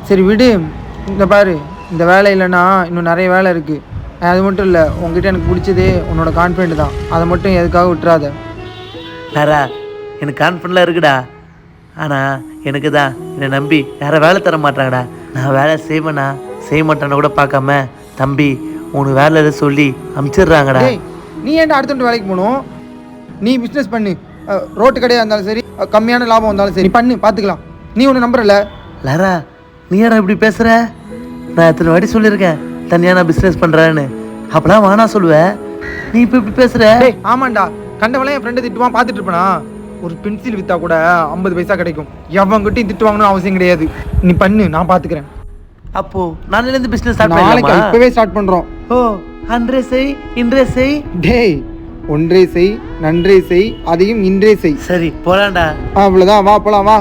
சரி விடு. இந்த பாரு, இந்த வேலை இல்லைன்னா இன்னும் நிறைய வேலை இருக்குது. அது மட்டும் இல்லை, உங்ககிட்ட எனக்கு பிடிச்சதே உன்னோட கான்ஃபிடென்ட் தான். அதை மட்டும் எதுக்காக விட்டுறாத. லாரா, எனக்கு கான்ஃபிடென்ட்லாம் இருக்குடா. ஆனால் எனக்கு தான் என்னை நம்பி யாரை வேலை தர மாட்டாங்கடா. நான் வேலை செய்வேனா செய்ய மாட்டேன்னு கூட பார்க்காம தம்பி உனக்கு வேலை சொல்லி அமுச்சிடுறாங்கடா. டேய், நீ ஏன்டா அடுத்த வேலைக்கு போகணும்? நீ பிஸ்னஸ் பண்ணு. ரோட்டு கடையாக இருந்தாலும் சரி, கம்மியான லாபம் வந்தாலும் சரி பண்ணு, பார்த்துக்கலாம். நீ ஒன்று நம்புறல. லாரா, நீ யாரா இப்படி பேசுகிற? நான் எத்தனை வாட்டி சொல்லியிருக்கேன் தனியாக நான் பிஸ்னஸ் பண்ணுறேன்னு. அப்போலாம் வானா சொல்லுவேன், நீ இப்போ இப்படி பேசுகிற? டேய் ஆமாண்டா, கண்டவெல்லாம் என் ஃப்ரெண்டு திட்டுவான், பார்த்துட்டு இருப்பேனா? ஒரு பென்சில் விற்றா கூட 50 பைசா கிடைக்கும். எவங்கிட்டையும் திட்டு வாங்கணும்னு அவசியம் கிடையாது. நீ பண்ணு, நான் பார்த்துக்கிறேன். அப்போ நாளையிலேருந்து பிஸ்னஸ் ஸ்டார்ட் நாளைக்கு பண்ணலாமா? இப்போவே ஸ்டார்ட் பண்ணுறோம். ஓ, அன்றே செய் இன்றே செய். டேய், ஒன்றே செய், நன்றே செய், அதையும் இன்றே செய். சரி போலாம்டா. அவ்வளோதான், வா போலாம் வா.